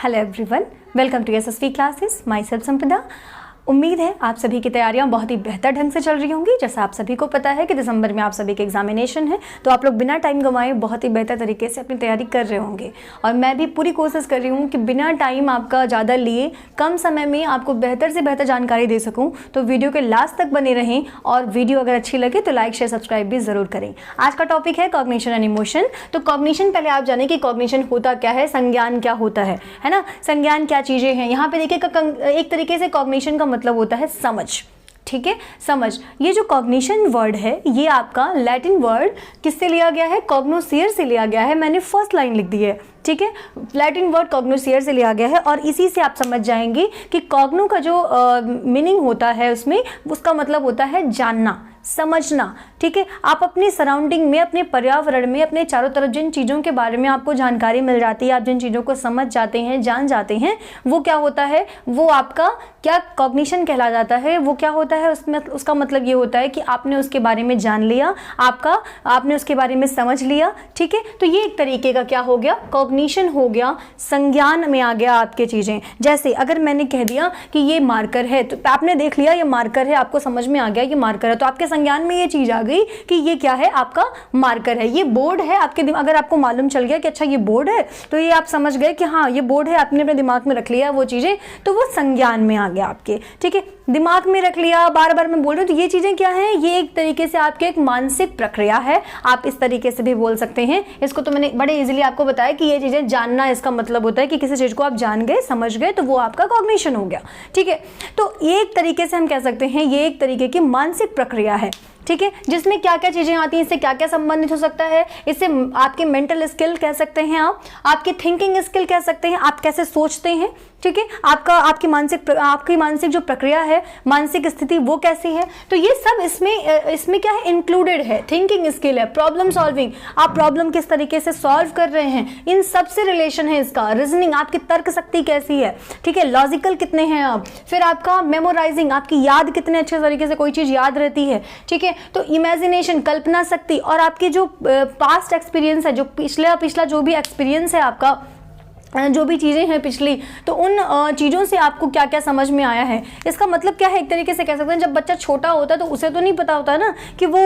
Hello everyone, welcome to SSV classes. Myself Sampada. उम्मीद है आप सभी की तैयारियां बहुत ही बेहतर ढंग से चल रही होंगी। जैसा आप सभी को पता है कि दिसंबर में आप सभी के एग्जामिनेशन है, तो आप लोग बिना टाइम गंवाए बहुत ही बेहतर तरीके से अपनी तैयारी कर रहे होंगे। और मैं भी पूरी कोशिश कर रही हूँ कि बिना टाइम आपका ज़्यादा लिए कम समय में आपको बेहतर से बेहतर जानकारी दे सकूँ। तो वीडियो के लास्ट तक बने रहें और वीडियो अगर अच्छी लगे तो लाइक शेयर सब्सक्राइब भी ज़रूर करें। आज का टॉपिक है कॉग्निशन एंड इमोशन। तो कॉग्निशन, पहले आप जानें कि कॉग्निशन होता क्या है, संज्ञान क्या होता है ना। संज्ञान क्या चीज़ें हैं, यहाँ पे देखिए एक तरीके से कॉग्निशन का मतलब होता है समझ। ठीक है, समझ। ये जो कॉग्निशन वर्ड है ये आपका लैटिन वर्ड किससे लिया गया है, कॉग्नोसियर से लिया गया है। मैंने फर्स्ट लाइन लिख दी है, ठीक है। लैटिन वर्ड कॉग्नोसियर से लिया गया है और इसी से आप समझ जाएंगे कि कॉग्नो का जो मीनिंग होता है उसमें, उसका मतलब होता है जानना, समझना। ठीक है, आप अपनी सराउंडिंग में, अपने पर्यावरण में, अपने चारों तरफ जिन चीज़ों के बारे में आपको जानकारी मिल जाती है, आप जिन चीज़ों को समझ जाते हैं, जान जाते हैं, वो क्या होता है, वो आपका क्या कॉग्निशन कहला जाता है। वो क्या होता है, उसमें उसका मतलब ये होता है कि आपने उसके बारे में जान लिया, आपने उसके बारे में समझ लिया। ठीक है, तो ये एक तरीके का क्या हो गया, कॉग्निशन हो गया, संज्ञान में आ गया आपके चीज़ें। जैसे अगर मैंने कह दिया कि ये मार्कर है, तो आपने देख लिया ये मार्कर है, आपको समझ में आ गया ये मार्कर है, तो आपके संज्ञान में ये चीज आ गई कि ये क्या है, आपका मार्कर है। ये बोर्ड है आपके दिमाग, अगर आपको मालूम चल गया कि अच्छा ये बोर्ड है, तो ये आप समझ गए कि हाँ ये बोर्ड है, आपने अपने दिमाग में रख लिया वो चीजें, तो वो संज्ञान में आ गया आपके। ठीक है, दिमाग में रख लिया, बार बार मैं बोल रही हूँ, तो ये चीजें क्या है, ये एक तरीके से आपके एक मानसिक प्रक्रिया है, आप इस तरीके से भी बोल सकते हैं इसको। तो मैंने बड़े इजीली आपको बताया कि ये चीजें जानना, इसका मतलब होता है कि किसी चीज को आप जान गए, समझ गए, तो वो आपका कॉग्निशन हो गया। ठीक है, तो एक तरीके से हम कह सकते हैं ये एक तरीके की मानसिक प्रक्रिया है। ठीक है, जिसमें क्या क्या चीजें आती हैं, इससे क्या क्या संबंधित हो सकता है, इससे आपके मेंटल स्किल कह सकते हैं, आप आपकी थिंकिंग स्किल कह सकते हैं, आप कैसे सोचते हैं। ठीक है, आपकी मानसिक जो प्रक्रिया है, मानसिक स्थिति वो कैसी है, तो ये सब इसमें क्या है, इंक्लूडेड है। थिंकिंग स्किल है, प्रॉब्लम सॉल्विंग, आप प्रॉब्लम किस तरीके से सॉल्व कर रहे हैं, इन सब से रिलेशन है इसका। रीजनिंग, आपकी तर्क शक्ति कैसी है, ठीक है, लॉजिकल कितने हैं आप, फिर आपका मेमोराइजिंग, आपकी याद कितने अच्छे तरीके से कोई चीज याद रहती है। ठीक है, तो इमेजिनेशन, कल्पना शक्ति, और आपके जो पास्ट एक्सपीरियंस है, जो पिछला जो भी एक्सपीरियंस है आपका, जो भी चीज़ें हैं पिछली, तो उन चीज़ों से आपको क्या क्या समझ में आया है। इसका मतलब क्या है, एक तरीके से कह सकते हैं जब बच्चा छोटा होता है तो उसे तो नहीं पता होता ना कि वो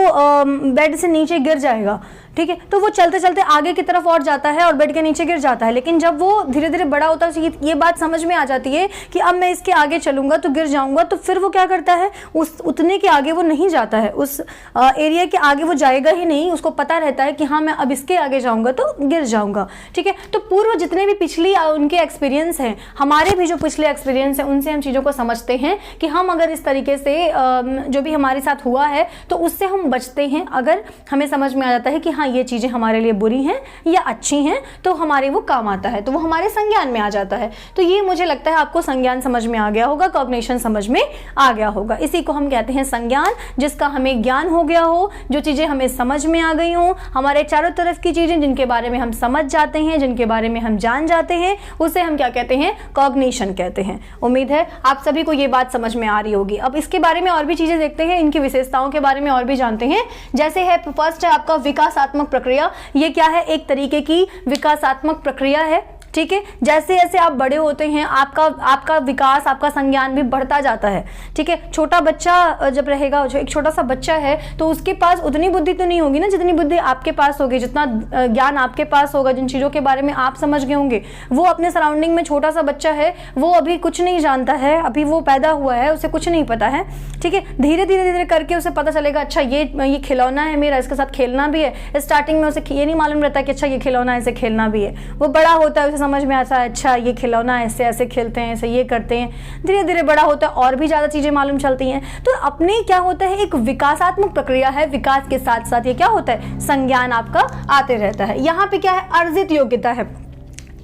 बेड से नीचे गिर जाएगा। ठीक है, तो वो चलते चलते आगे की तरफ और जाता है और बेड के नीचे गिर जाता है। लेकिन जब वो धीरे धीरे बड़ा होता है ये बात समझ में आ जाती है कि अब मैं इसके आगे चलूंगा तो गिर जाऊंगा, तो फिर वो क्या करता है, उतने के आगे वो नहीं जाता है, उस एरिया के आगे वो जाएगा ही नहीं। उसको पता रहता है कि हाँ मैं अब इसके आगे जाऊंगा तो गिर जाऊंगा। ठीक है, तो पूर्व जितने भी पिछली उनके एक्सपीरियंस हैं, हमारे भी जो पिछले एक्सपीरियंस हैं, उनसे हम चीज़ों को समझते हैं कि हम अगर इस तरीके से जो भी हमारे साथ हुआ है तो उससे हम बचते हैं। अगर हमें समझ में आ जाता है कि हाँ ये चीज़ें हमारे लिए बुरी हैं या अच्छी हैं, तो हमारे वो काम आता है, तो वो हमारे संज्ञान में आ जाता है। तो ये मुझे लगता है आपको संज्ञान समझ में आ गया होगा, कॉग्निशन समझ में आ गया होगा। इसी को हम कहते हैं संज्ञान, जिसका हमें ज्ञान हो गया हो, जो चीज़ें हमें समझ में आ गई हो, हमारे चारों तरफ की चीज़ें जिनके बारे में हम समझ जाते हैं, जिनके बारे में हम जान जाते हैं, उसे हम क्या कहते हैं, कॉग्निशन कहते हैं। उम्मीद है आप सभी को ये बात समझ में आ रही होगी। अब इसके बारे में और भी चीजें देखते हैं, इनकी विशेषताओं के बारे में और भी जानते हैं। जैसे है, फर्स्ट है आपका विकासात्मक प्रक्रिया। ये क्या है, एक तरीके की विकासात्मक प्रक्रिया है। ठीक है, जैसे जैसे आप बड़े होते हैं आपका विकास, आपका संज्ञान भी बढ़ता जाता है। ठीक है, छोटा बच्चा जब रहेगा, जो एक छोटा सा बच्चा है, तो उसके पास उतनी बुद्धि तो नहीं होगी ना जितनी बुद्धि आपके पास होगी, जितना ज्ञान आपके पास होगा, जिन चीज़ों के बारे में आप समझ गए होंगे। वो अपने सराउंडिंग में, छोटा सा बच्चा है, वो अभी कुछ नहीं जानता है, अभी वो पैदा हुआ है, उसे कुछ नहीं पता है। ठीक है, धीरे धीरे करके उसे पता चलेगा, अच्छा ये खिलौना है मेरा, इसके साथ खेलना भी है। स्टार्टिंग में उसे ये नहीं मालूम रहता कि अच्छा ये खिलौना है, इसे खेलना भी है। वो बड़ा होता है, समझ में आता है अच्छा ये खिलौना है, ऐसे ऐसे खेलते हैं, ऐसे ये करते हैं। धीरे धीरे बड़ा होता है और भी ज्यादा चीजें मालूम चलती हैं। तो अपने क्या होता है, एक विकासात्मक प्रक्रिया है। विकास के साथ साथ ये क्या होता है, संज्ञान आपका आते रहता है। यहाँ पे क्या है, अर्जित योग्यता है,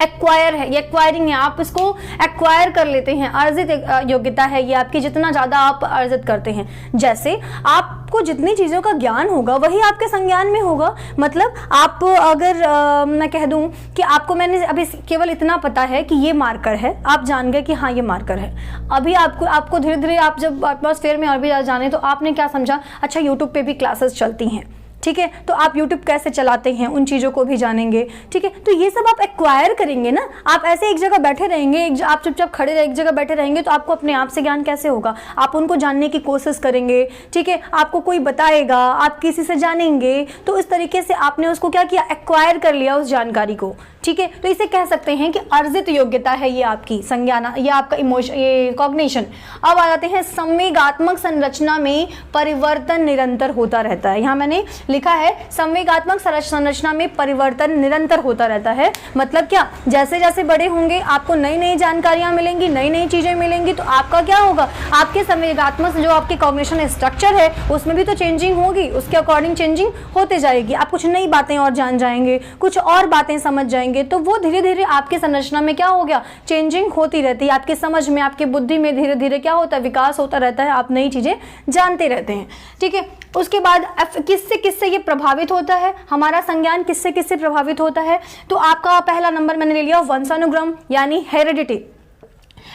एक्वायर है, ये एक्वायरिंग है, आप इसको एक्वायर कर लेते हैं। अर्जित योग्यता है ये आपकी, जितना ज्यादा आप अर्जित करते हैं। जैसे आपको जितनी चीजों का ज्ञान होगा वही आपके संज्ञान में होगा। मतलब आप अगर मैं कह दूं कि मैंने अभी केवल इतना पता है कि ये मार्कर है, आप जान गए कि हाँ ये मार्कर है। अभी आपको धीरे धीरे आप जब एटमॉस्फेयर में और भी जाने, तो आपने क्या समझा, अच्छा यूट्यूब पे भी क्लासेस चलती हैं। ठीक है, तो आप यूट्यूब कैसे चलाते हैं उन चीज़ों को भी जानेंगे। ठीक है, तो ये सब आप एक्वायर करेंगे ना। आप ऐसे एक जगह बैठे रहेंगे, आप चुपचाप खड़े एक जगह बैठे रहेंगे तो आपको अपने आप से ज्ञान कैसे होगा? आप उनको जानने की कोशिश करेंगे, ठीक है, आपको कोई बताएगा, आप किसी से जानेंगे, तो इस तरीके से आपने उसको क्या किया, एक्वायर कर लिया उस जानकारी को। ठीक है, तो इसे कह सकते हैं कि अर्जित योग्यता है ये आपकी संज्ञान, ये आपका इमोशन, ये कॉग्निशन। अब आ जाते हैं संवेगात्मक संरचना में परिवर्तन निरंतर होता रहता है। यहाँ मैंने लिखा है संवेगात्मक संरचना में परिवर्तन निरंतर होता रहता है। मतलब क्या, जैसे जैसे बड़े होंगे आपको नई नई जानकारियां मिलेंगी, नई नई चीजें मिलेंगी, तो आपका क्या होगा, आपके संवेगात्मक जो आपके कॉग्निशन स्ट्रक्चर है उसमें भी तो चेंजिंग होगी, उसके अकॉर्डिंग चेंजिंग होते जाएगी। आप कुछ नई बातें और जान जाएंगे, कुछ और बातें समझ जाएंगे, तो वो धीरे धीरे आपकी संरचना में क्या हो गया, चेंजिंग होती रहती है। आपकी समझ में, आपकी बुद्धि में धीरे धीरे क्या होता है, विकास होता रहता है, आप नई चीजें जानते रहते हैं। ठीक है, उसके बाद किससे किससे ये प्रभावित होता है, हमारा संज्ञान किससे किससे प्रभावित होता है? तो आपका पहला नंबर मैंने ले लिया वंशानुक्रम यानी हेरिडिटी।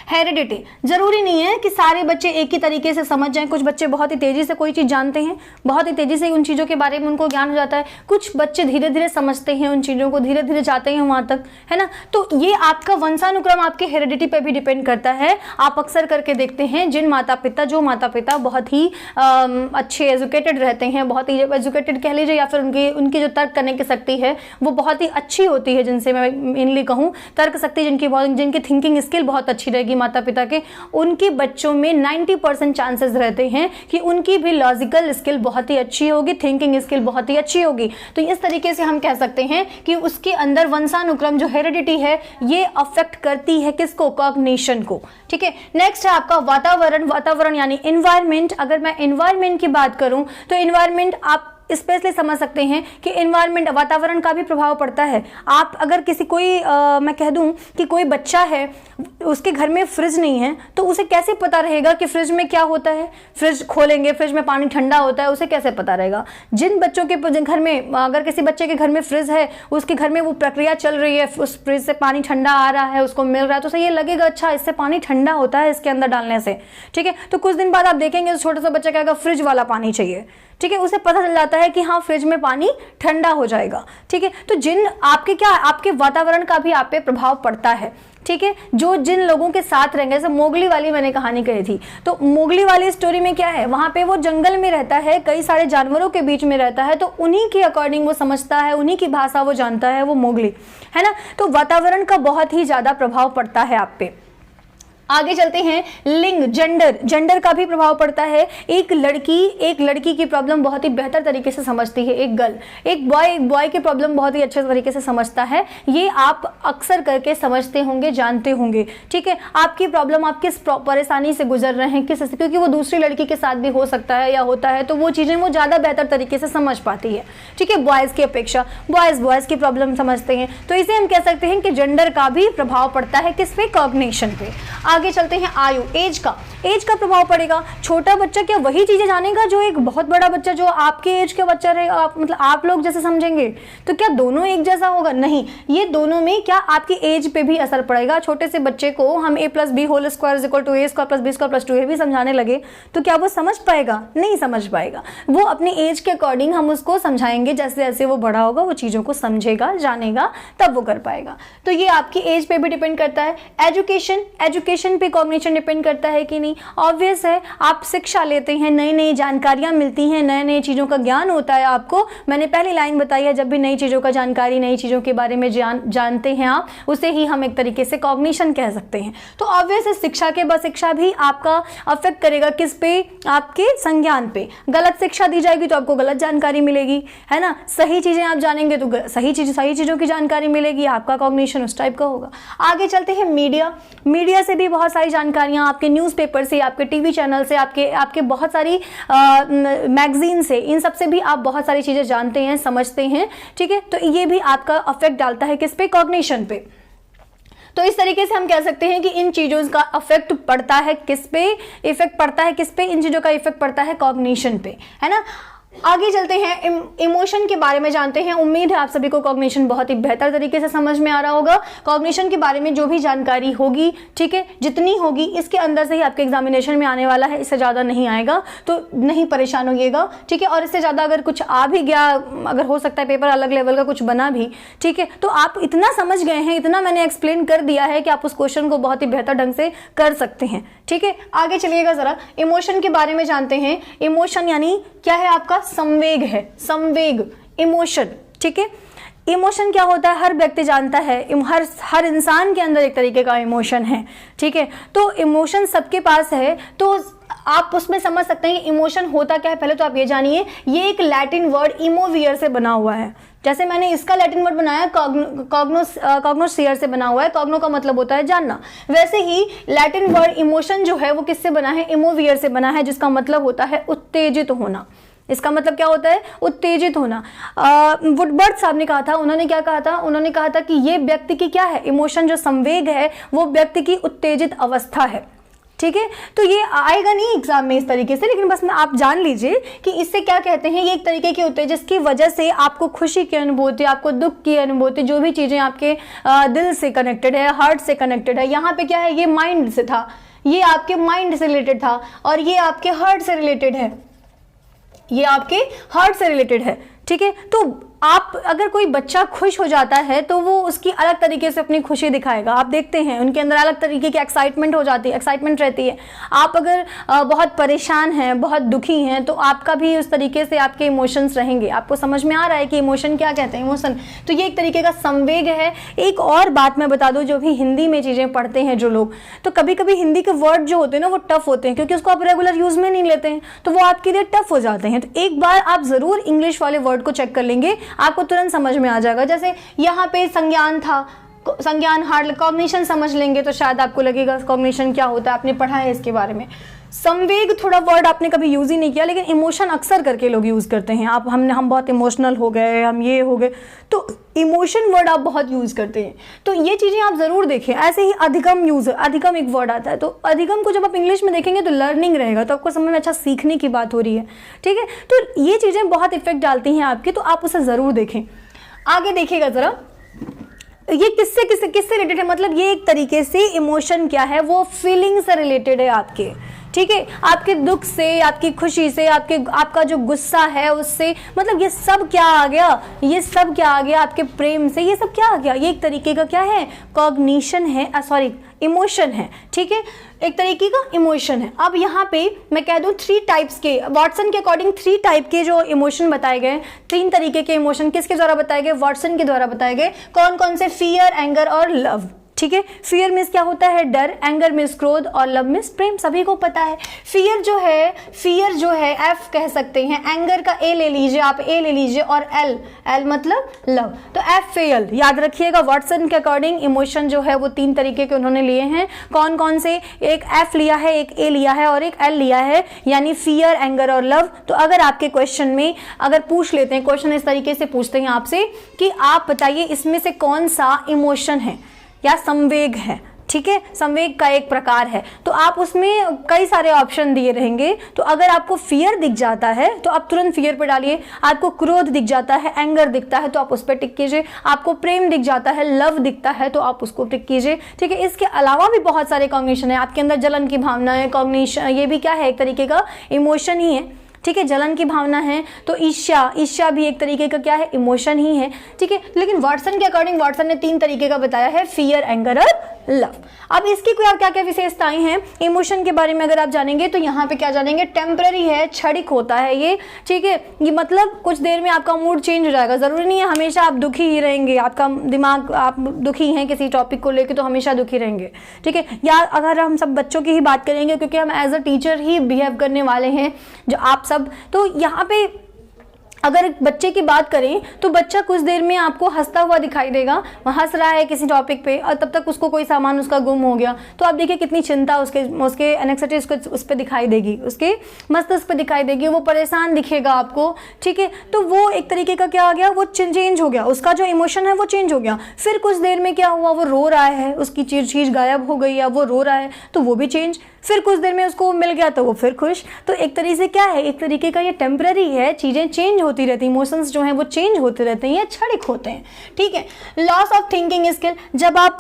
हेरिडिटी जरूरी नहीं है कि सारे बच्चे एक ही तरीके से समझ जाएं। कुछ बच्चे बहुत ही तेजी से कोई चीज जानते हैं, बहुत ही तेजी से उन चीजों के बारे में उनको ज्ञान हो जाता है। कुछ बच्चे धीरे धीरे समझते हैं उन चीजों को, धीरे धीरे जाते हैं वहां तक, है ना। तो ये आपका वंशानुक्रम आपके हेरिडिटी पे भी डिपेंड करता है। आप अक्सर करके देखते हैं जो माता पिता बहुत ही अच्छे एजुकेटेड रहते हैं, बहुत ही एजुकेटेड कह लीजिए, या फिर उनकी जो तर्क करने की शक्ति है वो बहुत ही अच्छी होती है, जिनसे मैं मेनली कहूँ तर्क शक्ति जिनकी थिंकिंग स्किल बहुत अच्छी रहेगी माता पिता के, उनके बच्चों में 90% चांसेस रहते हैं कि उनकी भी लॉजिकल स्किल बहुत ही अच्छी होगी, थिंकिंग स्किल बहुत ही अच्छी होगी। तो इस तरीके से हम कह सकते हैं कि उसके अंदर वंशानुक्रम जो हेरिडिटी है ये अफेक्ट करती है किसको, कॉग्निशन को। ठीक है, नेक्स्ट है आपका वातावरण यानी एनवायरमेंट। अगर मैं एनवायरमेंट की बात करूं तो एनवायरमेंट आप स्पेशली समझ सकते हैं कि एनवायरमेंट, वातावरण का भी प्रभाव पड़ता है। आप अगर मैं कह दूं कि कोई बच्चा है, उसके घर में फ्रिज नहीं है, तो उसे कैसे पता रहेगा कि फ्रिज में क्या होता है? फ्रिज खोलेंगे, फ्रिज में पानी ठंडा होता है, उसे कैसे पता रहेगा? जिन बच्चों के घर में, अगर किसी बच्चे के घर में फ्रिज है, उसके घर में वो प्रक्रिया चल रही है, उस फ्रिज से पानी ठंडा आ रहा है, उसको मिल रहा है, तो उसे ये लगेगा अच्छा इससे पानी ठंडा होता है इसके अंदर डालने से। ठीक है, तो कुछ दिन बाद आप देखेंगे छोटा सा बच्चा कहेगा फ्रिज वाला पानी चाहिए। ठीक है, उसे पता चल जाता है कि हाँ फ्रिज में पानी ठंडा हो जाएगा। ठीक है, तो आपके वातावरण का भी आप पे प्रभाव पड़ता है। ठीक है, जिन लोगों के साथ रहेंगे, जैसे मोगली वाली मैंने कहानी कही थी, तो मोगली वाली स्टोरी में क्या है, वहां पे वो जंगल में रहता है, कई सारे जानवरों के बीच में रहता है, तो उन्हीं के अकॉर्डिंग वो समझता है, उन्हीं की भाषा वो जानता है, वो मोगली है ना। तो वातावरण का बहुत ही ज्यादा प्रभाव पड़ता है आप पे। आगे चलते हैं, लिंग, जेंडर का भी प्रभाव पड़ता है। एक लड़की की प्रॉब्लम बहुत ही बेहतर तरीके से समझती है, एक बॉय की प्रॉब्लम बहुत ही अच्छे तरीके से समझता है। ये आप अक्सर करके समझते होंगे, जानते होंगे। ठीक है, आपकी प्रॉब्लम, आप किस परेशानी से गुजर रहे हैं, क्योंकि वो दूसरी लड़की के साथ भी हो सकता है या होता है, तो वो चीजें वो ज्यादा बेहतर तरीके से समझ पाती है। ठीक है, बॉयज की अपेक्षा बॉयज की प्रॉब्लम समझते हैं, तो इसे हम कह सकते हैं कि जेंडर का भी प्रभाव पड़ता है किस पे, कॉग्निशन पे। आगे चलते हैं, आयु, एज का प्रभाव पड़ेगा। छोटा बच्चा क्या वही चीजें जानेगा जो एक बहुत बड़ा बच्चा, जो आपके एज का बच्चा रहेगा, मतलब आप लोग जैसे समझेंगे, तो क्या दोनों एक जैसा होगा? नहीं, ये दोनों में क्या आपकी एज पे भी असर पड़ेगा। छोटे से बच्चे को हम a+b² = a² + b² + 2a भी समझाने लगे तो क्या वो समझ पाएगा? नहीं समझ पाएगा। वो अपनी एज के अकॉर्डिंग हम उसको समझाएंगे, जैसे जैसे वो बड़ा होगा वो चीजों को समझेगा, जानेगा, तब वो कर पाएगा। तो ये आपकी एज पे भी डिपेंड करता है। एजुकेशन पे कॉग्निशन डिपेंड करता है कि नहीं? ऑब्वियस है, आप शिक्षा लेते हैं, नई नई जानकारियां मिलती हैं, नए नए चीजों का ज्ञान होता है आपको। मैंने पहली लाइन बताई है, जब भी नई चीजों का जानकारी, नई चीजों के बारे में जानते हैं आप, उसे ही हम एक तरीके से कॉग्निशन कह सकते हैं। तो ऑब्वियस है, शिक्षा भी आपका अफेक्ट करेगा किस पे, आपके संज्ञान पे। गलत शिक्षा दी जाएगी तो आपको गलत जानकारी मिलेगी, है ना। सही चीजें आप जानेंगे तो सही चीजों की जानकारी मिलेगी, आपका कॉग्निशन उस टाइप का होगा। आगे चलते हैं, मीडिया से भी बहुत सारी जानकारियां, आपके न्यूज़पेपर से, आपके टीवी चैनल से, आपके बहुत सारी मैगजीन से, इन सब से भी आप बहुत सारी चीजें जानते हैं, समझते हैं। ठीक है, तो ये भी आपका अफेक्ट डालता है किस पे, कॉग्निशन पे। तो इस तरीके से हम कह सकते हैं कि इन चीजों का इफेक्ट पड़ता है किस पे, इन चीजों का इफेक्ट पड़ता है कॉग्निशन पे, है ना। आगे चलते हैं, इमोशन के बारे में जानते हैं। उम्मीद है आप सभी को कॉग्निशन बहुत ही बेहतर तरीके से समझ में आ रहा होगा। कॉग्निशन के बारे में जो भी जानकारी होगी, ठीक है, जितनी होगी इसके अंदर से ही आपके एग्जामिनेशन में आने वाला है, इससे ज़्यादा नहीं आएगा, तो नहीं परेशान होइएगा, ठीक है। और इससे ज़्यादा अगर कुछ आ भी गया, अगर हो सकता है पेपर अलग लेवल का कुछ बना भी, ठीक है, तो आप इतना समझ गए हैं, इतना मैंने एक्सप्लेन कर दिया है कि आप उस क्वेश्चन को बहुत ही बेहतर ढंग से कर सकते हैं, ठीक है। आगे चलिएगा, जरा इमोशन के बारे में जानते हैं। इमोशन यानी क्या है? आपका संवेग है, संवेग, इमोशन, ठीक है। इमोशन क्या होता है? हर व्यक्ति जानता है, हर इंसान के अंदर एक तरीके का इमोशन है, ठीक है। तो इमोशन सबके पास है, तो आप उसमें समझ सकते हैं इमोशन होता क्या है। पहले तो आप ये जानिए, ये एक लैटिन वर्ड इमोवियर से बना हुआ है। जैसे मैंने इसका लैटिन वर्ड बनाया कॉग्नोसियर से बना हुआ है, कॉग्नो का मतलब होता है जानना, वैसे ही लैटिन वर्ड इमोशन जो है वो किससे बना है? इमोवियर से बना है, जिसका मतलब होता है उत्तेजित होना। इसका मतलब क्या होता है? उत्तेजित होना। वुडबर्ड साहब ने कहा था, उन्होंने क्या कहा था? उन्होंने कहा था कि ये व्यक्ति की क्या है? इमोशन जो संवेग है वो व्यक्ति की उत्तेजित अवस्था है, ठीक है। तो ये आएगा नहीं एग्जाम में इस तरीके से, लेकिन बस में आप जान लीजिए कि इससे क्या कहते हैं। ये एक तरीके की उत्तेजना जिसकी वजह से आपको खुशी की अनुभूति, आपको दुख की अनुभूति, जो भी चीजें आपके दिल से कनेक्टेड है, हार्ट से कनेक्टेड है। यहाँ पे क्या है? ये माइंड से था, ये आपके माइंड से रिलेटेड था, और ये आपके हार्ट से रिलेटेड है, ये आपके हार्ट से रिलेटेड है, ठीक है। तो आप अगर कोई बच्चा खुश हो जाता है तो वो उसकी अलग तरीके से अपनी खुशी दिखाएगा। आप देखते हैं उनके अंदर अलग तरीके की एक्साइटमेंट हो जाती है, एक्साइटमेंट रहती है। आप अगर बहुत परेशान हैं, बहुत दुखी हैं, तो आपका भी उस तरीके से आपके इमोशंस रहेंगे। आपको समझ में आ रहा है कि इमोशन क्या कहते हैं? इमोशन, तो ये एक तरीके का संवेग है। एक और बात मैं बता दूं, जो भी हिंदी में चीज़ें पढ़ते हैं जो लोग, तो कभी कभी हिंदी के वर्ड जो होते हैं ना वो टफ होते हैं, क्योंकि उसको आप रेगुलर यूज में नहीं लेते हैं, तो वो आपके लिए टफ हो जाते हैं। तो एक बार आप जरूर इंग्लिश वाले वर्ड को चेक कर लेंगे, आपको तुरंत समझ में आ जाएगा। जैसे यहाँ पे संज्ञान था, संज्ञान हार्ड, कॉग्निशन समझ लेंगे तो शायद आपको लगेगा कॉग्निशन क्या होता है, आपने पढ़ा है इसके बारे में। संवेग थोड़ा वर्ड आपने कभी यूज ही नहीं किया, लेकिन इमोशन अक्सर करके लोग यूज करते हैं। हम बहुत इमोशनल हो गए, हम ये हो गए, तो इमोशन वर्ड आप बहुत यूज करते हैं। तो ये चीजें आप जरूर देखें। ऐसे ही अधिगम यूज, अधिगम एक वर्ड आता है, तो अधिगम को जब आप इंग्लिश में देखेंगे तो लर्निंग रहेगा, तो आपको समझ में अच्छा सीखने की बात हो रही है, ठीक है। तो ये चीजें बहुत इफेक्ट डालती हैं आपके, तो आप उसे जरूर देखें। आगे देखिएगा जरा, ये किससे रिलेटेड है? मतलब ये एक तरीके से इमोशन क्या है, वो फीलिंग से रिलेटेड है आपके, ठीक है। आपके दुख से, आपकी खुशी से, आपका जो गुस्सा है उससे, मतलब ये सब क्या आ गया? ये सब क्या आ गया? आपके प्रेम से ये सब क्या आ गया? ये एक तरीके का क्या है? कॉग्निशन है, सॉरी इमोशन है, ठीक है, एक तरीके का इमोशन है। अब यहाँ पे मैं कह दूं 3 टाइप्स के, वॉटसन के अकॉर्डिंग 3 टाइप के जो इमोशन बताए गए, 3 तरीके के इमोशन किसके द्वारा बताए गए? वॉटसन के द्वारा बताए गए। कौन कौन से? फियर, एंगर और लव, ठीक है। फियर मीन्स क्या होता है? डर, एंगर मीन्स क्रोध, और लव मीन्स प्रेम, सभी को पता है। फियर जो है एफ कह सकते हैं, एंगर का ए ले लीजिए आप, ए ले लीजिए, और एल मतलब लव, तो एफ फेयल याद रखिएगा। वॉटसन के अकॉर्डिंग इमोशन जो है वो 3 तरीके के उन्होंने लिए हैं। कौन कौन से? एक एफ लिया है, एक ए लिया है, और एक एल लिया है, यानी फियर, एंगर और लव। तो अगर आपके क्वेश्चन में अगर पूछ लेते हैं, क्वेश्चन इस तरीके से पूछते हैं आपसे कि आप बताइए इसमें से कौन सा इमोशन है या संवेग है, ठीक है, संवेग का एक प्रकार है, तो आप उसमें कई सारे ऑप्शन दिए रहेंगे। तो अगर आपको फियर दिख जाता है तो आप तुरंत फियर पर डालिए, आपको क्रोध दिख जाता है, एंगर दिखता है तो आप उस पर टिक कीजिए, आपको प्रेम दिख जाता है, लव दिखता है तो आप उसको टिक कीजिए, ठीक है। इसके अलावा भी बहुत सारे कॉग्निशन है, आपके अंदर जलन की भावना है, कॉग्निशन ये भी क्या है? एक तरीके का इमोशन ही है, ठीक है, जलन की भावना है। तो ईर्ष्या भी एक तरीके का क्या है? इमोशन ही है, ठीक है। लेकिन वॉटसन के अकॉर्डिंग वॉटसन ने 3 तरीके का बताया है, फियर, एंगर और लव। अब इसकी कोई क्या क्या विशेषताएं हैं इमोशन के बारे में अगर आप जानेंगे तो यहाँ पे क्या जानेंगे? टेम्पररी है, क्षणिक होता है ये, ठीक है। ये मतलब कुछ देर में आपका मूड चेंज हो जाएगा, जरूरी नहीं है हमेशा आप दुखी ही रहेंगे, आपका दिमाग, आप दुखी हैं किसी टॉपिक को लेकर तो हमेशा दुखी रहेंगे, ठीक है। या अगर हम सब बच्चों की ही बात करेंगे, क्योंकि हम एज अ टीचर ही बिहेव करने वाले हैं जो आप सब, तो यहाँ पे अगर बच्चे की बात करें तो बच्चा कुछ देर में आपको हंसता हुआ दिखाई देगा, वह हंस रहा है किसी टॉपिक पे और तब तक उसको कोई सामान उसका गुम हो गया, तो आप देखिए कितनी चिंता उसके एनेक्सिटी उस पर दिखाई देगी, उसके मस्तिष्क पे दिखाई देगी, वो परेशान दिखेगा आपको, ठीक है। तो वो एक तरीके का क्या आ गया, वो चेंज हो गया, उसका जो इमोशन है वो चेंज हो गया। फिर कुछ देर में क्या हुआ, वो रो रहा है, उसकी चीज गायब हो गई या वो रो रहा है तो वो भी चेंज, फिर कुछ देर में उसको मिल गया तो वो फिर खुश। तो एक तरीके से क्या है, एक तरीके का ये टेम्पररी है, चीज़ें चेंज होती रहती हैं, इमोशंस जो हैं वो चेंज होते रहते हैं, ये क्षणिक होते हैं, ठीक है। लॉस ऑफ थिंकिंग स्किल, जब आप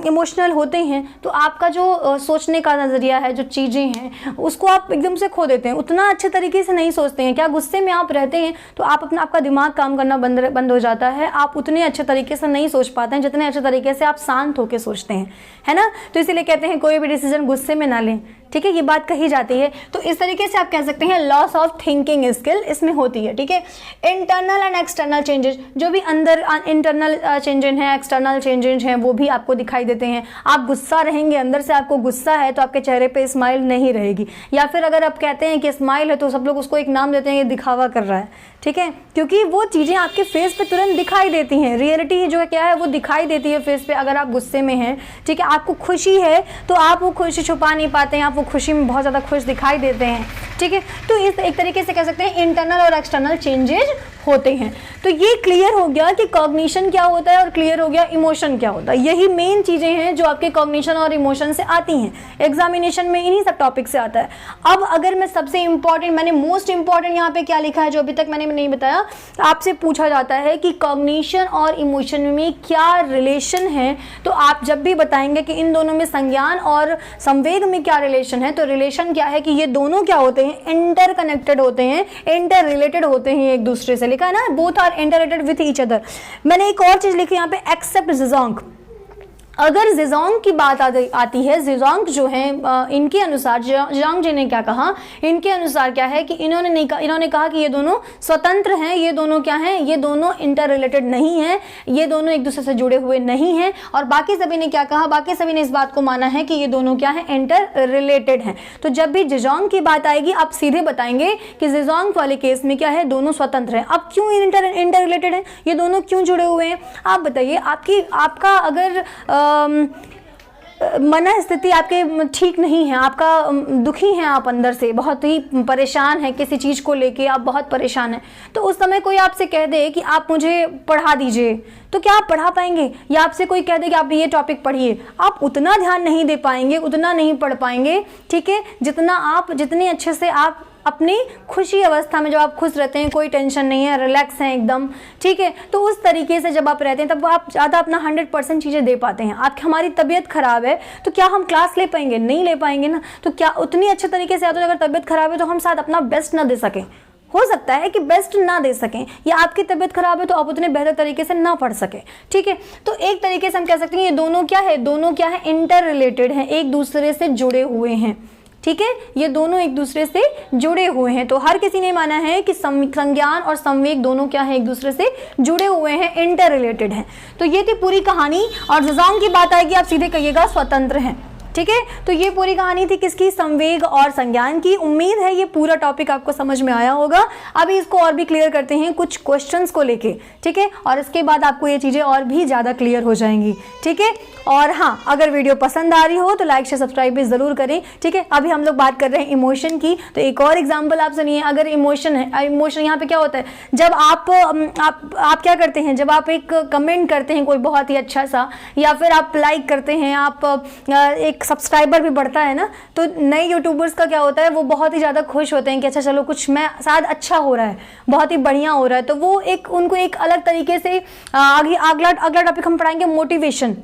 इमोशनल होते हैं तो आपका जो सोचने का नज़रिया है, जो चीज़ें हैं उसको आप एकदम से खो देते हैं, उतना अच्छे तरीके से नहीं सोचते हैं। क्या गुस्से में आप रहते हैं तो आपका दिमाग काम करना बंद हो जाता है, आप उतने अच्छे तरीके से नहीं सोच पाते हैं जितने अच्छे तरीके से आप शांत होकर सोचते हैं, है ना। तो इसीलिए कहते हैं कोई भी डिसीजन गुस्से में ना लें, ठीक है, ये बात कही जाती है। तो इस तरीके से आप कह सकते हैं लॉस ऑफ थिंकिंग स्किल इसमें होती है, ठीक है। इंटरनल एंड एक्सटर्नल चेंजेस, जो भी अंदर इंटरनल चेंजेस हैं, एक्सटर्नल चेंजेस हैं, वो भी आपको दिखाई देते हैं। आप गुस्सा रहेंगे, अंदर से आपको गुस्सा है तो आपके चेहरे पे स्माइल नहीं रहेगी, या फिर अगर आप कहते हैं कि स्माइल है तो सब लोग उसको एक नाम देते हैं, ये दिखावा कर रहा है, ठीक है, क्योंकि वो चीज़ें आपके फेस पे तुरंत दिखाई देती हैं। रियलिटी जो है क्या है, वो दिखाई देती है फेस पे। अगर आप गुस्से में हैं, ठीक है, आपको खुशी है तो आप वो खुशी छुपा नहीं पाते हैं, आप वो खुशी में बहुत ज़्यादा खुश दिखाई देते हैं, ठीक है। तो इस एक तरीके से कह सकते हैं इंटरनल और एक्सटर्नल चेंजेज होते हैं। तो ये क्लियर हो गया कि कॉग्निशन क्या होता है और क्लियर हो गया इमोशन क्या होता है। यही मेन चीज़ें हैं जो आपके कॉग्निशन और इमोशन से आती हैं, एग्जामिनेशन में इन्हीं सब टॉपिक से आता है। अब अगर मैं सबसे इंपॉर्टेंट, मैंने मोस्ट इंपॉर्टेंट यहाँ पे क्या लिखा है जो अभी तक मैंने नहीं बताया, आपसे पूछा जाता है कि कॉग्निशन और इमोशन में क्या रिलेशन है, तो आप जब भी बताएंगे कि इन दोनों में संज्ञान और संवेग में क्या रिलेशन है, तो रिलेशन क्या है कि ये दोनों क्या होते हैं, इंटर कनेक्टेड होते हैं, इंटर रिलेटेड होते हैं एक दूसरे से। लिखा है ना, both are interrelated with each other. मैंने एक और चीज लिखी यहाँ पे, एक्सेप्ट ज़ेजोंग। अगर ज़ेजोंग की बात आती है, ज़ेजोंग जो है इनके अनुसार, ज़ेजोंग जी ने क्या कहा, इनके अनुसार क्या है कि इन्होंने कहा कि ये दोनों स्वतंत्र हैं, ये दोनों क्या हैं, ये दोनों इंटर रिलेटेड नहीं हैं, ये दोनों एक दूसरे से जुड़े हुए नहीं हैं। और बाकी सभी ने क्या कहा, बाकी सभी ने इस बात को माना है कि ये दोनों क्या है, इंटर रिलेटेड हैं। तो जब भी ज़ेजोंग की बात आएगी आप सीधे बताएंगे कि ज़ेजोंग वाले केस में क्या है, दोनों स्वतंत्र हैं। अब क्यों इंटर रिलेटेड हैं, ये दोनों क्यों जुड़े हुए हैं, आप बताइए। आपका अगर मन स्थिति आपके ठीक नहीं है, आपका दुखी हैं, आप अंदर से बहुत ही परेशान हैं, किसी चीज़ को लेके आप बहुत परेशान हैं, तो उस समय कोई आपसे कह दे कि आप मुझे पढ़ा दीजिए, तो क्या आप पढ़ा पाएंगे? या आपसे कोई कह दे कि आप ये टॉपिक पढ़िए, आप उतना ध्यान नहीं दे पाएंगे, उतना नहीं पढ़ पाएंगे, ठीक है, जितने अच्छे से आप अपनी खुशी अवस्था में, जब आप खुश रहते हैं, कोई टेंशन नहीं है, रिलैक्स हैं एकदम, ठीक है, तो उस तरीके से जब आप रहते हैं तब आप ज़्यादा अपना 100% चीज़ें दे पाते हैं। आपकी हमारी तबीयत खराब है तो क्या हम क्लास ले पाएंगे? नहीं ले पाएंगे ना। तो क्या उतनी अच्छे तरीके से आते, अगर तबीयत खराब है तो हम शायद अपना बेस्ट ना दे सकें, हो सकता है कि बेस्ट ना दे सकें, या आपकी तबीयत खराब है तो आप उतने बेहतर तरीके से ना पढ़ सकें, ठीक है। तो एक तरीके से हम कह सकते हैं ये दोनों क्या है, इंटर रिलेटेड हैं, एक दूसरे से जुड़े हुए हैं, ठीक है, ये दोनों एक दूसरे से जुड़े हुए हैं। तो हर किसी ने माना है कि संज्ञान और संवेग दोनों क्या है, एक दूसरे से जुड़े हुए हैं, इंटर रिलेटेड हैं। तो ये थी पूरी कहानी, और ज़ेजोंग की बात आएगी आप सीधे कहिएगा स्वतंत्र हैं, ठीक है। तो ये पूरी कहानी थी किसकी, संवेग और संज्ञान की। उम्मीद है ये पूरा टॉपिक आपको समझ में आया होगा। अभी इसको और भी क्लियर करते हैं कुछ क्वेश्चंस को लेके, ठीक है, और इसके बाद आपको ये चीज़ें और भी ज़्यादा क्लियर हो जाएंगी, ठीक है। और हाँ, अगर वीडियो पसंद आ रही हो तो लाइक शेयर सब्सक्राइब भी ज़रूर करें, ठीक है। अभी हम लोग बात कर रहे हैं इमोशन की, तो एक और एग्जाम्पल आप सुनिए। अगर इमोशन है, इमोशन यहाँ पे क्या होता है, जब आप क्या करते हैं, जब आप एक कमेंट करते हैं कोई बहुत ही अच्छा सा, या फिर आप लाइक करते हैं, आप एक सब्सक्राइबर भी बढ़ता है ना, तो नए यूट्यूबर्स का क्या होता है, वो बहुत ही ज़्यादा खुश होते हैं कि अच्छा चलो कुछ मैं शायद अच्छा हो रहा है, बहुत ही बढ़िया हो रहा है। तो वो उनको एक अलग तरीके से अगला टॉपिक हम पढ़ाएंगे मोटिवेशन,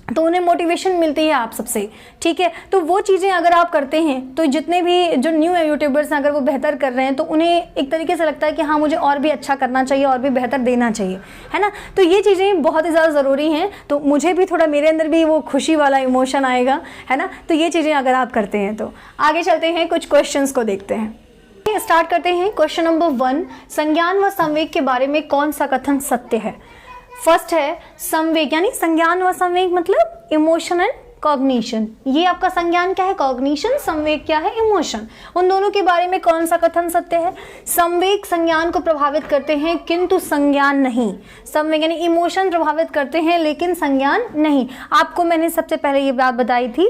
तो उन्हें मोटिवेशन मिलती है आप सबसे, ठीक है। तो वो चीज़ें अगर आप करते हैं तो जितने भी जो न्यू यूट्यूबर्स हैं अगर वो बेहतर कर रहे हैं तो उन्हें एक तरीके से लगता है कि हाँ मुझे और भी अच्छा करना चाहिए, और भी बेहतर देना चाहिए, है ना। तो ये चीज़ें बहुत ही ज़्यादा ज़रूरी हैं। तो मुझे भी थोड़ा, मेरे अंदर भी वो खुशी वाला इमोशन आएगा, है ना। तो ये चीज़ें अगर आप करते हैं तो आगे चलते हैं, कुछ क्वेश्चंस को देखते हैं। स्टार्ट करते हैं। क्वेश्चन नंबर 1, संज्ञान व संवेग के बारे में कौन सा कथन सत्य है? फर्स्ट है संवेग, यानी संज्ञान व संवेग मतलब इमोशन एंड कॉग्निशन। ये आपका संज्ञान क्या है? कॉग्निशन। संवेग क्या है? इमोशन। उन दोनों के बारे में कौन सा कथन सत्य है? संवेग संज्ञान को प्रभावित करते हैं किंतु संज्ञान नहीं। संवेग यानी इमोशन प्रभावित करते हैं लेकिन संज्ञान नहीं। आपको मैंने सबसे पहले ये बात बताई थी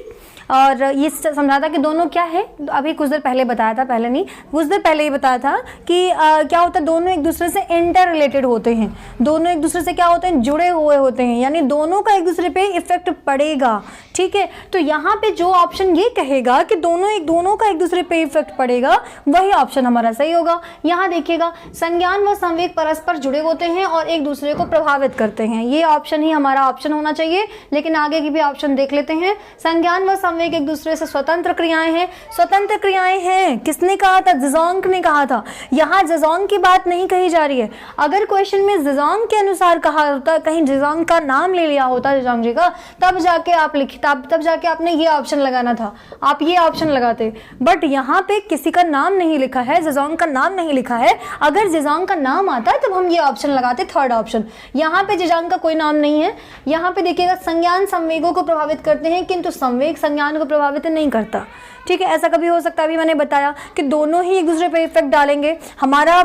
और ये समझा था कि दोनों क्या है, अभी कुछ देर पहले बताया था, पहले नहीं कुछ देर पहले ही बताया था कि क्या होता है, दोनों एक दूसरे से इंटर रिलेटेड होते हैं, दोनों एक दूसरे से क्या होते हैं, जुड़े हुए होते हैं, यानी दोनों का एक दूसरे पे इफेक्ट पड़ेगा। ठीक है, तो यहाँ पे जो ऑप्शन ये कहेगा कि दोनों का एक दूसरे पे इफेक्ट पड़ेगा, वही ऑप्शन हमारा सही होगा। यहाँ देखिएगा, संज्ञान व संवेग परस्पर जुड़े होते हैं और एक दूसरे को प्रभावित करते हैं, ये ऑप्शन ही हमारा ऑप्शन होना चाहिए। लेकिन आगे की भी ऑप्शन देख लेते हैं। संज्ञान व संवेग एक दूसरे से स्वतंत्र क्रियाएं हैं। स्वतंत्र क्रियाएं हैं, किसने कहा था? ज़ेज़ोंग ने कहा था। यहाँ ज़ेज़ोंग की बात नहीं कही जा रही है। अगर क्वेश्चन में ज़ेज़ोंग के अनुसार कहा होता, कहीं ज़ेज़ोंग का नाम ले लिया होता ज़ेज़ोंग जी का, तब जाके आप तब जाके आपने ये ऑप्शन लगाना था, आप ये ऑप्शन लगाते। बट यहाँ पे किसी का नाम नहीं लिखा है, ज़ेज़ोंग का नाम नहीं लिखा है। अगर ज़ेज़ोंग का नाम आता तब हम ये ऑप्शन लगाते, थर्ड ऑप्शन। यहाँ पे ज़ेज़ोंग का कोई नाम नहीं है। यहाँ पे देखिएगा, संज्ञान संवेगों को प्रभावित करते हैं किंतु संवेग संज्ञान को प्रभावित नहीं करता। ठीक है, ऐसा कभी हो सकता है, अभी मैंने बताया कि दोनों ही एक दूसरे पे इफेक्ट डालेंगे। हमारा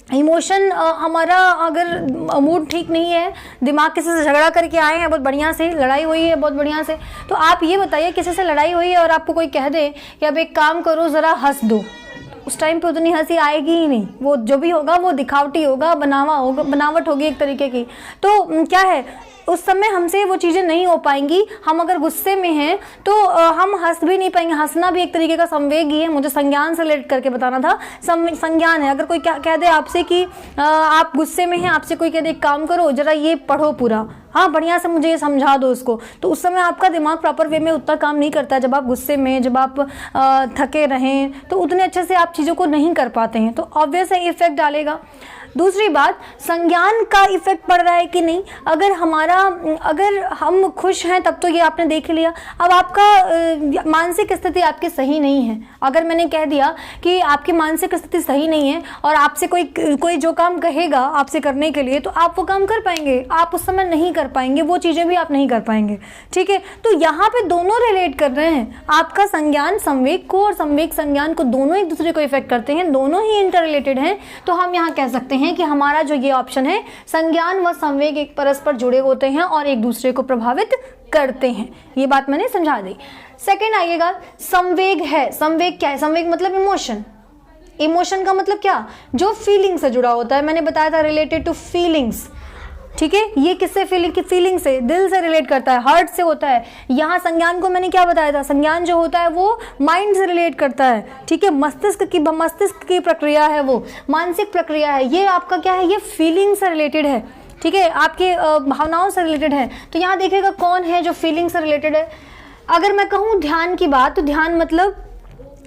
इमोशन, हमारा अगर मूड ठीक नहीं है, दिमाग किसी से झगड़ा करके आए हैं, बहुत बढ़िया से लड़ाई हुई है बहुत बढ़िया से, तो आप ये बताइए किसी से लड़ाई हुई है और आपको कोई कह दे कि अब एक काम करो ज़रा हंस दो, उस टाइम पे उतनी हंसी आएगी ही नहीं। वो जो भी होगा वो दिखावटी होगा, बनावट होगी एक तरीके की। तो क्या है, उस समय हमसे वो चीज़ें नहीं हो पाएंगी। हम अगर गुस्से में हैं तो हम हंस भी नहीं पाएंगे। हंसना भी एक तरीके का संवेग ही है, मुझे संज्ञान से रिलेट करके बताना था। संज्ञान है, अगर कोई क्या कह दे आपसे कि आप गुस्से में हैं, आपसे कोई कह दे काम करो ज़रा ये पढ़ो पूरा, हाँ बढ़िया से मुझे ये समझा दो उसको, तो उस समय आपका दिमाग प्रॉपर वे में उतना काम नहीं करता है। जब आप गुस्से में, जब आप थके रहें, तो उतने अच्छे से आप चीज़ों को नहीं कर पाते हैं, तो ऑब्वियस है इफेक्ट डालेगा। दूसरी बात, संज्ञान का इफेक्ट पड़ रहा है कि नहीं। अगर हम खुश हैं तब तो ये आपने देख लिया। अब आपका मानसिक स्थिति आपकी सही नहीं है, अगर मैंने कह दिया कि आपकी मानसिक स्थिति सही नहीं है और आपसे कोई जो काम कहेगा आपसे करने के लिए, तो आप वो काम कर पाएंगे? आप उस समय नहीं कर पाएंगे, वो चीज़ें भी आप नहीं कर पाएंगे। ठीक है, तो यहाँ पे दोनों रिलेट कर रहे हैं, आपका संज्ञान संवेग को और संवेग संज्ञान को, दोनों एक दूसरे को इफेक्ट करते हैं, दोनों ही इंटर रिलेटेड हैं। तो हम यहाँ कह सकते हैं कि हमारा जो ये ऑप्शन है, संज्ञान व संवेग एक परस्पर जुड़े होते हैं और एक दूसरे को प्रभावित करते हैं। ये बात मैंने समझा दी। सेकंड आइएगा, संवेग है। संवेग क्या है? संवेग मतलब इमोशन। इमोशन का मतलब क्या? जो फीलिंग से जुड़ा होता है, मैंने बताया था रिलेटेड टू फीलिंग्स। ठीक है, ये किससे? फीलिंग से, दिल से रिलेट करता है, हार्ट से होता है। यहाँ संज्ञान को मैंने क्या बताया था? संज्ञान जो होता है वो माइंड से रिलेट करता है। ठीक है, मस्तिष्क की प्रक्रिया है, वो मानसिक प्रक्रिया है। ये आपका क्या है? ये फीलिंग से रिलेटेड है। ठीक है, आपके भावनाओं से रिलेटेड है। तो यहाँ देखिएगा कौन है जो फीलिंग से रिलेटेड है। अगर मैं कहूँ ध्यान की बात, तो ध्यान मतलब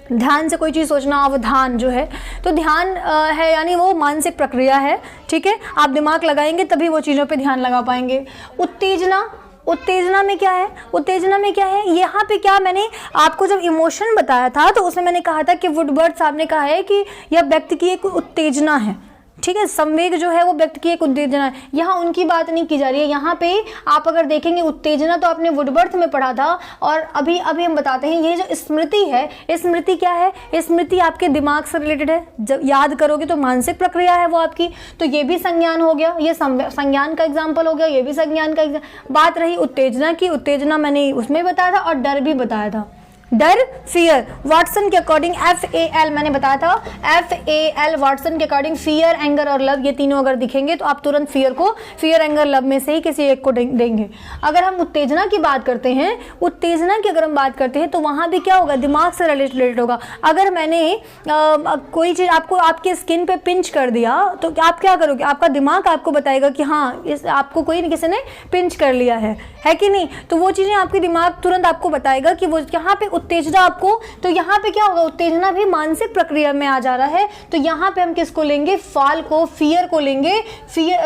ध्यान से कोई चीज़ सोचना, अवधान जो है, तो ध्यान है यानी वो मानसिक प्रक्रिया है। ठीक है, आप दिमाग लगाएंगे तभी वो चीज़ों पे ध्यान लगा पाएंगे। उत्तेजना में क्या है? उत्तेजना में क्या है? यहाँ पे क्या, मैंने आपको जब इमोशन बताया था तो उसमें मैंने कहा था कि वुडवर्ड साहब ने कहा है कि यह व्यक्ति की एक उत्तेजना है। ठीक है, संवेग जो है वो व्यक्ति की एक उत्तेजना है। यहाँ उनकी बात नहीं की जा रही है। यहाँ पे आप अगर देखेंगे, उत्तेजना तो आपने वुडवर्थ में पढ़ा था, और अभी हम बताते हैं ये जो स्मृति है, स्मृति क्या है? स्मृति आपके दिमाग से रिलेटेड है। जब याद करोगे तो मानसिक प्रक्रिया है वो आपकी, तो ये भी संज्ञान हो गया, ये संज्ञान का एग्जाम्पल हो गया, ये भी संज्ञान का बात रही। उत्तेजना की, उत्तेजना मैंने उसमें बताया था, और डर भी बताया था। डर, फियर, वाटसन के अकॉर्डिंग FAL मैंने बताया था, FAL वाटसन के अकॉर्डिंग फियर, एंगर और लव, ये तीनों अगर दिखेंगे तो आप तुरंत फियर, एंगर, लव में से ही किसी एक को देंगे। अगर हम उत्तेजना की बात करते हैं, उत्तेजना की अगर हम बात करते हैं तो वहाँ भी क्या होगा? दिमाग से रिलेटेड होगा। अगर मैंने कोई चीज़ आपको आपके स्किन पे पिंच कर दिया तो आप क्या करोगे? आपका दिमाग आपको बताएगा कि हाँ आपको किसी ने पिंच कर लिया है कि नहीं? तो वो चीज़ें आपके दिमाग तुरंत आपको बताएगा कि वो यहाँ पे उत्तेजना आपको, तो यहाँ पे क्या होगा? उत्तेजना भी मानसिक प्रक्रिया में आ जा रहा है। तो यहाँ पे हम किसको लेंगे? फाल को, फियर को लेंगे।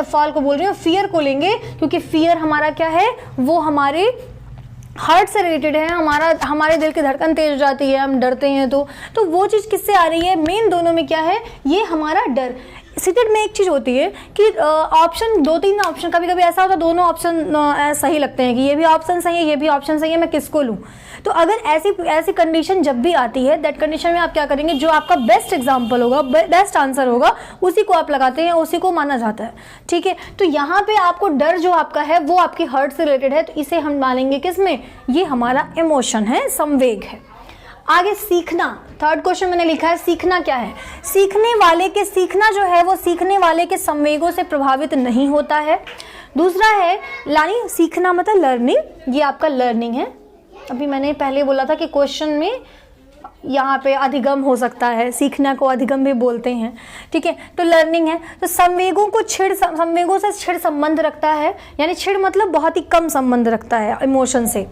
फाल को बोल रही हूँ, फियर को लेंगे, क्योंकि फियर हमारा क्या है? वो हमारे हार्ट से रिलेटेड है। हमारे दिल की धड़कन तेज हो जाती है, हम डरते हैं तो वो चीज़ किससे आ रही है? मेन दोनों में क्या है? ये हमारा डर। सीटेड में एक चीज़ होती है कि ऑप्शन 2-3 ऑप्शन, कभी कभी ऐसा होता है दोनों ऑप्शन सही लगते हैं कि ये भी ऑप्शन सही है ये भी ऑप्शन सही है, मैं किसको लूँ। तो अगर ऐसी कंडीशन जब भी आती है, दैट कंडीशन में आप क्या करेंगे, जो आपका बेस्ट एग्जाम्पल होगा, बेस्ट आंसर होगा, उसी को आप लगाते हैं, उसी को माना जाता है। ठीक है, तो यहाँ पे आपको डर जो आपका है वो आपकी हर्ट से रिलेटेड है, तो इसे हम मानेंगे किसमें, ये हमारा इमोशन है, संवेग है। आगे सीखना, थर्ड क्वेश्चन मैंने लिखा है सीखना क्या है। सीखने वाले के सीखना जो है वो सीखने वाले के संवेगों से प्रभावित नहीं होता है। दूसरा है यानी सीखना मतलब लर्निंग, ये आपका लर्निंग है। अभी मैंने पहले बोला था कि क्वेश्चन में यहाँ पे अधिगम हो सकता है, सीखना को अधिगम भी बोलते हैं। ठीक है, तो लर्निंग है। तो संवेगों से छिड़ संबंध रखता है, यानी छिड़ मतलब बहुत ही कम संबंध रखता है इमोशन से।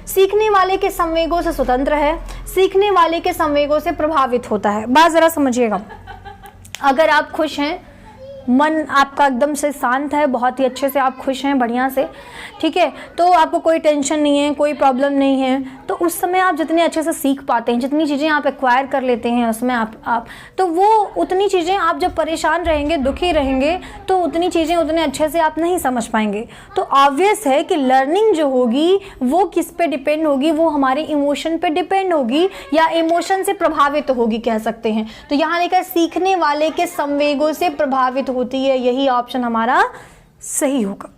सीखने वाले के संवेगों से स्वतंत्र है, सीखने वाले के संवेगों से प्रभावित होता है। बात जरा समझिएगा, अगर आप खुश हैं, मन आपका एकदम से शांत है, बहुत ही अच्छे से आप खुश हैं, बढ़िया से, ठीक है, तो आपको कोई टेंशन नहीं है, कोई प्रॉब्लम नहीं है, तो उस समय आप जितने अच्छे से सीख पाते हैं, जितनी चीज़ें आप एक्वायर कर लेते हैं उसमें आप तो वो उतनी चीज़ें आप जब परेशान रहेंगे, दुखी रहेंगे, तो उतनी चीज़ें उतने अच्छे से आप नहीं समझ पाएंगे। तो ऑब्वियस है कि लर्निंग जो होगी वो किस पे डिपेंड होगी, वो हमारे इमोशन पे डिपेंड होगी या इमोशन से प्रभावित होगी कह सकते हैं। तो यहाँ लिखा है सीखने वाले के संवेगों से प्रभावित होती है, यही ऑप्शन हमारा सही होगा।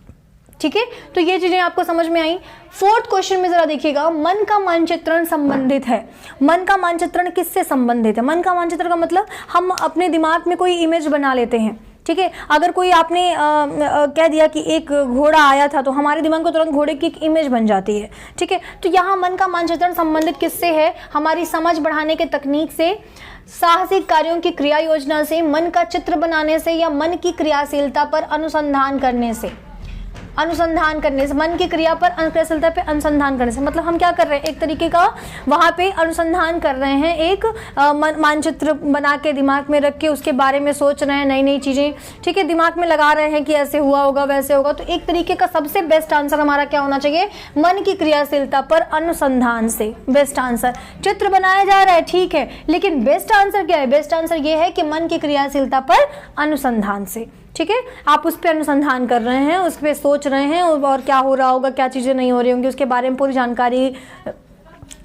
ठीक है, तो ये चीजें आपको समझ में आई। फोर्थ क्वेश्चन में जरा देखिएगा, मन का मानचित्रण संबंधित है। मन का मानचित्रण किससे संबंधित है? मन का मानचित्र का मतलब हम अपने दिमाग में कोई इमेज बना लेते हैं। ठीक है, अगर कोई आपने कह दिया कि एक घोड़ा आया था, तो हमारे दिमाग को तुरंत घोड़े की एक इमेज बन जाती है। ठीक है, तो यहाँ मन का मानचित्रण संबंधित किससे है? हमारी समझ बढ़ाने के तकनीक से, साहसिक कार्यों की क्रिया योजना से, मन का चित्र बनाने से, या मन की क्रियाशीलता पर अनुसंधान करने से। मन की क्रिया पर क्रियाशीलता पे अनुसंधान करने से मतलब हम क्या कर रहे हैं, एक तरीके का वहाँ पे अनुसंधान कर रहे हैं, एक मानचित्र बना के दिमाग में रख के उसके बारे में सोच रहे हैं, नई नई चीज़ें, ठीक है, दिमाग में लगा रहे हैं कि ऐसे हुआ होगा वैसे होगा। तो एक तरीके का सबसे बेस्ट आंसर हमारा क्या होना चाहिए? मन की क्रियाशीलता पर अनुसंधान से बेस्ट आंसर। चित्र बनाया जा रहा है, ठीक है, लेकिन बेस्ट आंसर क्या है? बेस्ट आंसर ये है कि मन की क्रियाशीलता पर अनुसंधान से। ठीक है, आप उस पर अनुसंधान कर रहे हैं, उस पर सोच रहे हैं और क्या हो रहा होगा, क्या चीज़ें नहीं हो रही होंगी, उसके बारे में पूरी जानकारी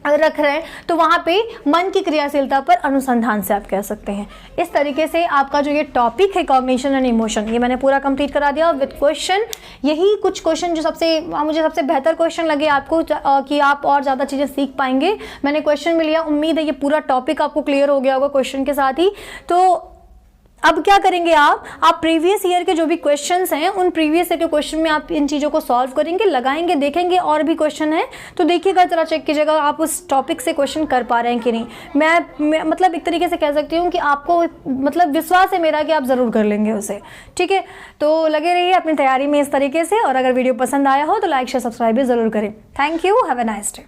रख रहे हैं, तो वहाँ पे मन की क्रियाशीलता पर अनुसंधान से आप कह सकते हैं। इस तरीके से आपका जो ये टॉपिक है कॉग्निशन एंड इमोशन, ये मैंने पूरा कंप्लीट करा दिया विद क्वेश्चन। यही कुछ क्वेश्चन जो मुझे सबसे बेहतर क्वेश्चन लगे आपको कि आप और ज़्यादा चीज़ें सीख पाएंगे, मैंने क्वेश्चन में लिया। उम्मीद है ये पूरा टॉपिक आपको क्लियर हो गया होगा क्वेश्चन के साथ ही। तो अब क्या करेंगे आप प्रीवियस ईयर के जो भी क्वेश्चंस हैं, उन प्रीवियस ईयर के क्वेश्चन में आप इन चीज़ों को सॉल्व करेंगे, लगाएंगे, देखेंगे और भी क्वेश्चन है तो देखिएगा, जरा चेक कीजिएगा आप उस टॉपिक से क्वेश्चन कर पा रहे हैं कि नहीं। मैं मतलब एक तरीके से कह सकती हूँ कि आपको मतलब विश्वास है मेरा कि आप ज़रूर कर लेंगे उसे। ठीक है, तो लगे रहिए अपनी तैयारी में इस तरीके से, और अगर वीडियो पसंद आया हो तो लाइक शेयर सब्सक्राइब भी ज़रूर करें। Thank you, have a nice day.